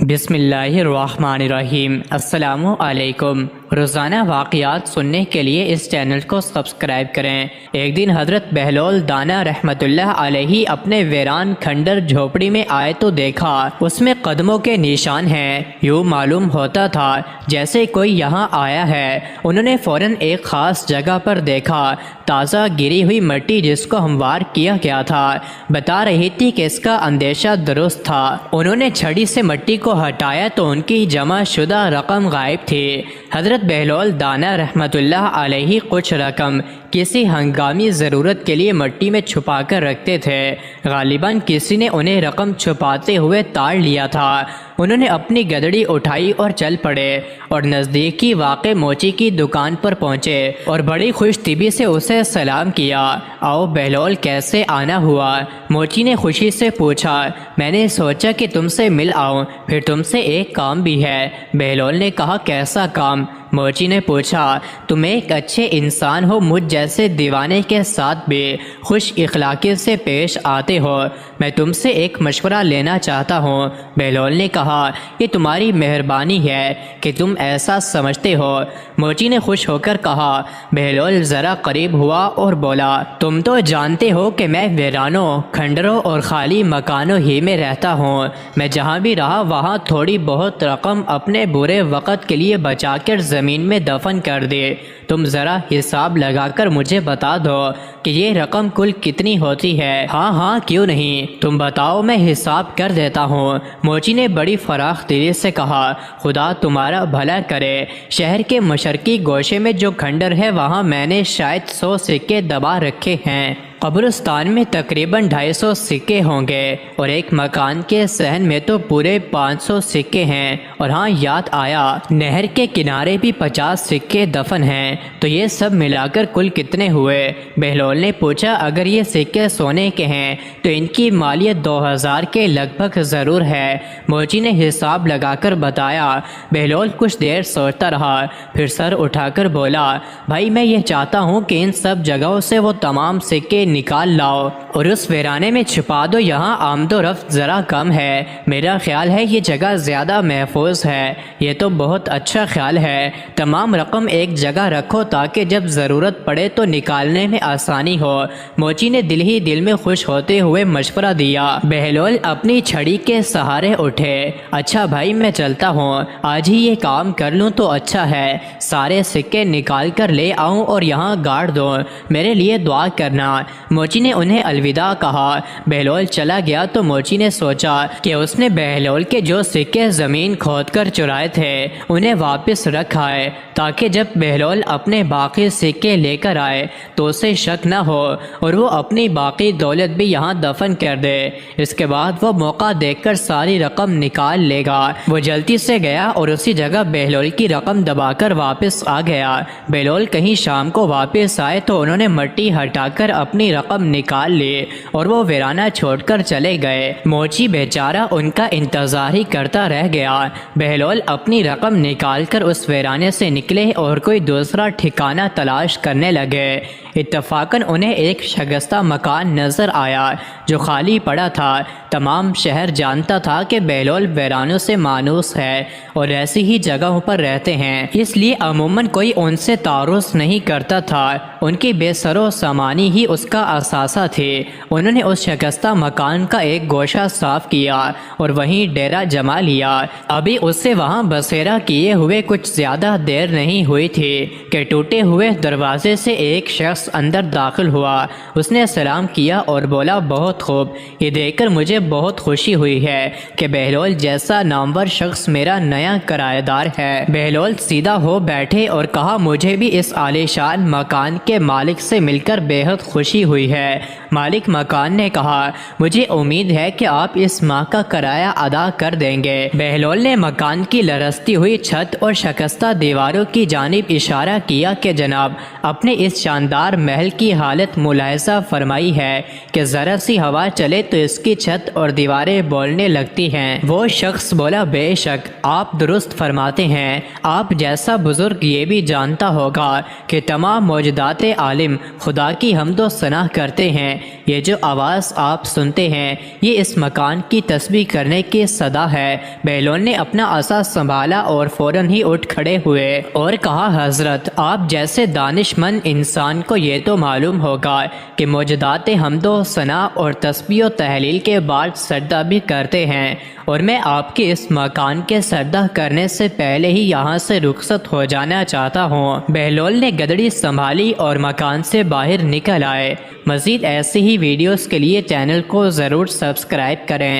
بسم اللہ الرحمن الرحیم۔ السلام علیکم۔ روزانہ واقعات سننے کے لیے اس چینل کو سبسکرائب کریں۔ ایک دن حضرت بہلول دانا رحمۃ اللہ علیہ اپنے ویران کھنڈر جھوپڑی میں آئے تو دیکھا اس میں قدموں کے نشان ہیں۔ یوں معلوم ہوتا تھا جیسے کوئی یہاں آیا ہے۔ انہوں نے فوراً ایک خاص جگہ پر دیکھا، تازہ گری ہوئی مٹی جس کو ہموار کیا گیا تھا بتا رہی تھی کہ اس کا اندیشہ درست تھا۔ انہوں نے چھڑی سے مٹی کو ہٹایا تو ان کی جمع شدہ رقم غائب تھی۔ حضرت بہلول دانا رحمۃ اللہ علیہ کچھ رقم کسی ہنگامی ضرورت کے لیے مٹی میں چھپا کر رکھتے تھے۔ غالباً کسی نے انہیں رقم چھپاتے ہوئے تاڑ لیا تھا۔ انہوں نے اپنی گدڑی اٹھائی اور چل پڑے اور نزدیکی واقع موچی کی دکان پر پہنچے اور بڑی خوش طبعی سے اسے سلام کیا۔ آؤ بہلول، کیسے آنا ہوا؟ موچی نے خوشی سے پوچھا۔ میں نے سوچا کہ تم سے مل آؤں، پھر تم سے ایک کام بھی ہے۔ بہلول نے کہا، کیسا کام؟ موچی نے پوچھا۔ تم ایک اچھے انسان ہو، مجھ جیسے دیوانے کے ساتھ بھی خوش اخلاقی سے پیش آتے ہو۔ میں تم سے ایک مشورہ لینا چاہتا ہوں۔ بہلول نے کہا، یہ تمہاری مہربانی ہے کہ تم ایسا سمجھتے ہو۔ موچی نے خوش ہو کر کہا۔ بہلول ذرا قریب ہوا اور بولا، تم تو جانتے ہو کہ میں ویرانوں، کھنڈروں اور خالی مکانوں ہی میں رہتا ہوں۔ میں جہاں بھی رہا وہاں تھوڑی بہت رقم اپنے برے وقت کے لیے بچا کر زمین میں دفن کر دے۔ تم ذرا حساب لگا کر مجھے بتا دو کہ یہ رقم کل کتنی ہوتی ہے۔ ہاں کیوں نہیں، تم بتاؤ، میں حساب کر دیتا ہوں۔ موچی نے بڑی فراخ دلی سے کہا، خدا تمہارا بھلا کرے۔ شہر کے مشرقی گوشے میں جو کھنڈر ہے وہاں میں نے شاید 100 سکے دبا رکھے ہیں۔ قبرستان میں تقریباً 250 سکے ہوں گے اور ایک مکان کے صحن میں تو پورے 500 سکے ہیں۔ اور ہاں، یاد آیا، نہر کے کنارے بھی 50 سکے دفن ہیں۔ تو یہ سب ملا کر کل کتنے ہوئے؟ بہلول نے پوچھا۔ اگر یہ سکے سونے کے ہیں تو ان کی مالیت 2000 کے لگ بھگ ضرور ہے۔ موچی نے حساب لگا کر بتایا۔ بہلول کچھ دیر سوچتا رہا، پھر سر اٹھا کر بولا، بھائی میں یہ چاہتا ہوں کہ ان سب جگہوں سے وہ تمام سکے نکال لاؤ اور اس ویرانے میں چھپا دو۔ یہاں آمد و رفت ذرا کم ہے۔ میرا خیال ہے یہ جگہ زیادہ محفوظ ہے۔ یہ تو بہت اچھا خیال ہے۔ تمام رقم ایک جگہ رکھو تاکہ جب ضرورت پڑے تو نکالنے میں آسانی ہو۔ موچی نے دل ہی دل میں خوش ہوتے ہوئے مشورہ دیا۔ بہلول اپنی چھڑی کے سہارے اٹھے۔ اچھا بھائی، میں چلتا ہوں، آج ہی یہ کام کر لوں تو اچھا ہے۔ سارے سکے نکال کر لے آؤں اور یہاں گاڑ دو۔ میرے لیے دعا کرنا۔ موچی نے انہیں الوداع کہا۔ بہلول چلا گیا تو موچی نے سوچا کہ اس نے بہلول کے جو سکے زمین کھود کر چرائے تھے انہیں واپس رکھ آئے تاکہ جب بہلول اپنے باقی سکے لے کر آئے تو اسے شک نہ ہو اور وہ اپنی باقی دولت بھی یہاں دفن کر دے۔ اس کے بعد وہ موقع دیکھ کر ساری رقم نکال لے گا۔ وہ جلدی سے گیا اور اسی جگہ بہلول کی رقم دبا کر واپس آ گیا۔ بہلول کہیں شام کو واپس آئے تو انہوں نے مٹی ہٹا کر اپنی رقم نکال لی اور وہ ویرانہ چھوڑ کر چلے گئے۔ موچی بیچارہ ان کا انتظار ہی کرتا رہ گیا۔ بہلول اپنی رقم نکال کر اس ویرانے سے نکلے اور کوئی دوسرا ٹھکانہ تلاش کرنے لگے۔ اتفاقاً انہیں ایک شگستہ مکان نظر آیا جو خالی پڑا تھا۔ تمام شہر جانتا تھا کہ بہلول ویرانوں سے مانوس ہے اور ایسی ہی جگہوں پر رہتے ہیں، اس لیے عموماً کوئی ان سے تعارف نہیں کرتا تھا۔ ان کی بے سر و سامانی ہی اس کا اثاثہ تھی۔ انہوں نے اس شکستہ مکان کا ایک گوشہ صاف کیا اور وہیں ڈیرا جما لیا۔ ابھی اس سے وہاں بسیرا کیے ہوئے کچھ زیادہ دیر نہیں ہوئی تھی کہ ٹوٹے ہوئے دروازے سے ایک شخص اندر داخل ہوا۔ اس نے سلام کیا اور بولا، بہت خوب، یہ دیکھ کر مجھے بہت خوشی ہوئی ہے کہ بہلول جیسا نامور شخص میرا نیا کرایہ دار ہے۔ بہلول سیدھا ہو بیٹھے اور کہا، مجھے بھی اس عالیشان مکان کے مالک سے مل کر بے حد خوشی ہوئی ہے۔ مالک مکان نے کہا، مجھے امید ہے کہ آپ اس ماہ کا کرایہ ادا کر دیں گے۔ بہلول نے مکان کی لرزتی ہوئی چھت اور شکستہ دیواروں کی جانب اشارہ کیا کہ جناب، اپنے اس شاندار محل کی حالت ملاحظہ فرمائی ہے کہ ذرا سی ہوا چلے تو اس کی چھت اور دیواریں بولنے لگتی ہیں۔ وہ شخص بولا، بے شک آپ درست فرماتے ہیں۔ آپ جیسا بزرگ یہ بھی جانتا ہوگا کہ تمام موجودات عالم خدا کی حمد و ثنا کرتے ہیں یہ جو آواز آپ سنتے ہیں یہ اس مکان کی تسبیح کرنے کی صدا ہے۔ بہلول نے اپنا عصا سنبھالا اور فوراً ہی اٹھ کھڑے ہوئے اور کہا حضرت آپ جیسے دانش مند انسان کو یہ تو معلوم ہوگا کہ موجودات حمد و ثنا اور تسبیح و تحلیل کے بعد سجدہ بھی کرتے ہیں، اور میں آپ کے اس مکان کے سجدہ کرنے سے پہلے ہی یہاں سے رخصت ہو جانا چاہتا ہوں۔ بہلول نے گدڑی سنبھالی اور مکان سے باہر نکل آئے۔ مزید ایسی ہی ویڈیوز کے لیے چینل کو ضرور سبسکرائب کریں۔